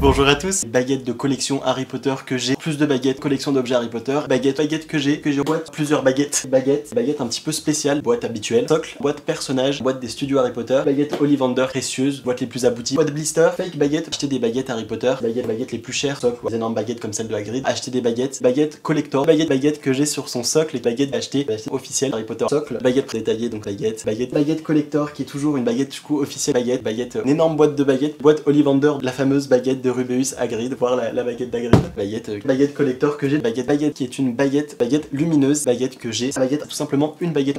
Bonjour à tous. Baguette de collection Harry Potter que j'ai, plus de baguettes, collection d'objets Harry Potter, baguette que j'ai boîte, plusieurs baguettes, baguette un petit peu spéciale, boîte habituelle, socle, boîte personnage, boîte des studios Harry Potter, baguette Ollivander précieuse, boîte les plus abouties, boîte blister, fake baguette, acheter des baguettes Harry Potter, baguettes les plus chères, socle, des énormes baguettes comme celle de Hagrid, acheter des baguettes collector, baguette que j'ai sur son socle, et baguette achetée officielle Harry Potter, socle, baguette détaillée donc baguette collector qui est toujours une baguette du coup officielle, une énorme boîte de baguettes, boîte Ollivander, la fameuse baguette de Rubeus Hagrid, voir la baguette d'Hagrid, baguette collector que j'ai, baguette qui est une baguette lumineuse, baguette que j'ai, baguette tout simplement une baguette,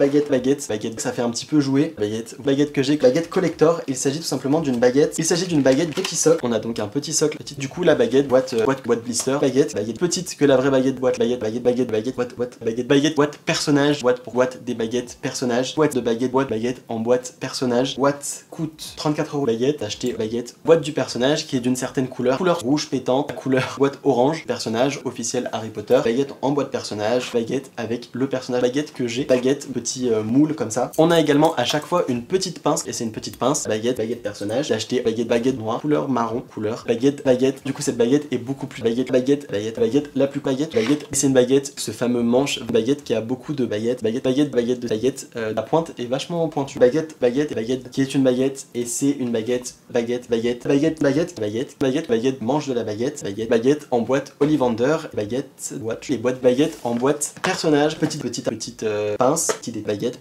ça fait un petit peu jouer, baguette que j'ai, baguette collector, il s'agit tout simplement d'une baguette, petit socle, on a donc un petit socle, du coup la baguette, boîte blister, baguette petite que la vraie baguette, boîte personnage, boîte des baguettes personnages, boîte baguette en boîte personnage, boîte coûte 34 €, baguette acheter boîte du personnage qui est d'une certaine couleur rouge pétante, couleur boîte orange, personnage officiel Harry Potter, baguette en boîte personnage, baguette avec le personnage, baguette que j'ai, baguette petit moule comme ça. On a également à chaque fois une petite pince, et c'est une petite pince, baguette personnage, j'ai acheté baguette noire, couleur marron, couleur, baguette, du coup cette baguette est beaucoup plus baguette, la plus baguette, c'est une baguette, ce fameux manche baguette qui a beaucoup de baguettes, la pointe est vachement pointue, baguette qui est une baguette, et c'est une baguette, manche de la baguette en boîte Ollivander, les boîtes baguettes en boîte personnage, petite pince, petite baguette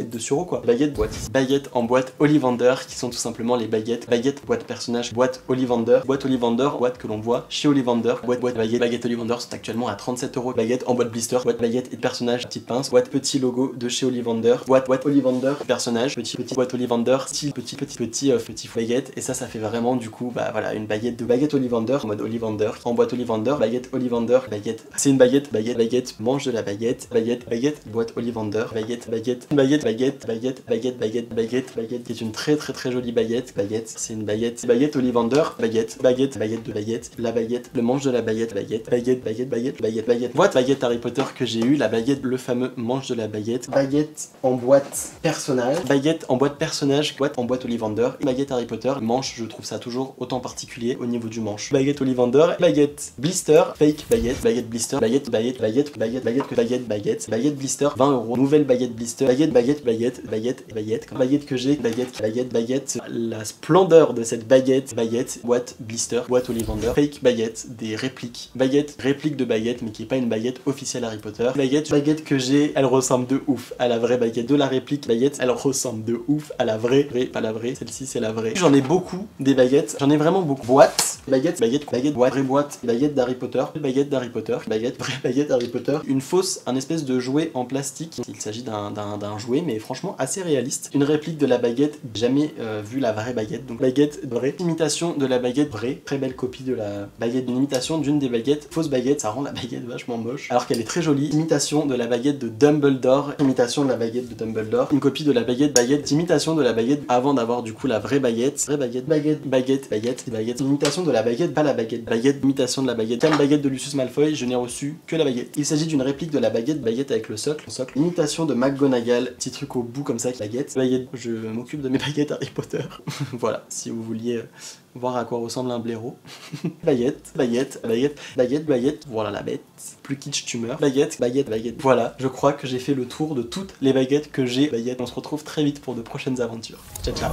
de sureau quoi, baguette en boîte Ollivander qui sont tout simplement les baguettes boîte personnage, boîte Ollivander, boîte que l'on voit chez Ollivander, baguette Ollivander sont actuellement à 37 €, baguette en boîte blister, boîte baguette et personnage, petite pince, boîte petit logo de chez Ollivander, boîte Ollivander personnage, petit boîte Ollivander, style petit baguette, et ça fait vraiment du coup bah voilà une baguette Ollivander en mode Ollivander, en boîte Ollivander, baguette c'est une baguette manche de la baguette, boîte Ollivander, baguette qui est une très jolie baguette, c'est une baguette Ollivander, baguette de baguette, la baguette, le manche de la baguette, boîte baguette Harry Potter que j'ai eu, la baguette, le fameux manche de la baguette en boîte personnage, boîte en boîte Ollivander, baguette Harry Potter, manche, je trouve ça toujours autant particulier au niveau du manche, baguette Ollivander, baguette blister, fake baguette blister, baguette blister 20 €, nouvelle baguette blister, baguette que j'ai, baguette, la splendeur de cette baguette, boîte blister, boîte Ollivander, fake baguette, des répliques, réplique de baguette mais qui est pas une baguette officielle Harry Potter, baguette que j'ai, elle ressemble de ouf à la vraie baguette de la réplique, elle ressemble de ouf à la vraie, pas la vraie, celle-ci c'est la vraie. J'en ai beaucoup des baguettes, j'en ai vraiment beaucoup. Boîte, vraie boîte, baguette d'Harry Potter, vraie baguette Harry Potter, une fausse, un espèce de jouet en plastique, il s'agit d'un jouet mais franchement assez réaliste, une réplique de la baguette, jamais vu la vraie baguette, donc baguette vraie, imitation de la baguette vraie, très belle copie de la baguette, d'une imitation d'une des baguettes, fausse baguette, ça rend la baguette vachement moche, alors qu'elle est très jolie, imitation de la baguette de Dumbledore, imitation de la baguette de Dumbledore, une copie de la baguette, imitation de la baguette avant d'avoir du coup la vraie baguette, imitation de la baguette, pas la baguette, imitation de la baguette, comme baguette de Lucius Malfoy, je n'ai reçu que la baguette. Il s'agit d'une réplique de la baguette avec le socle, imitation de McGonagall, petit truc au bout comme ça, baguette, je m'occupe de mes baguettes Harry Potter, voilà, si vous vouliez voir à quoi ressemble un blaireau, baguette, voilà la bête, plus kitsch tu meurs, baguette, voilà, je crois que j'ai fait le tour de toutes les baguettes que j'ai, on se retrouve très vite pour de prochaines aventures, ciao ciao.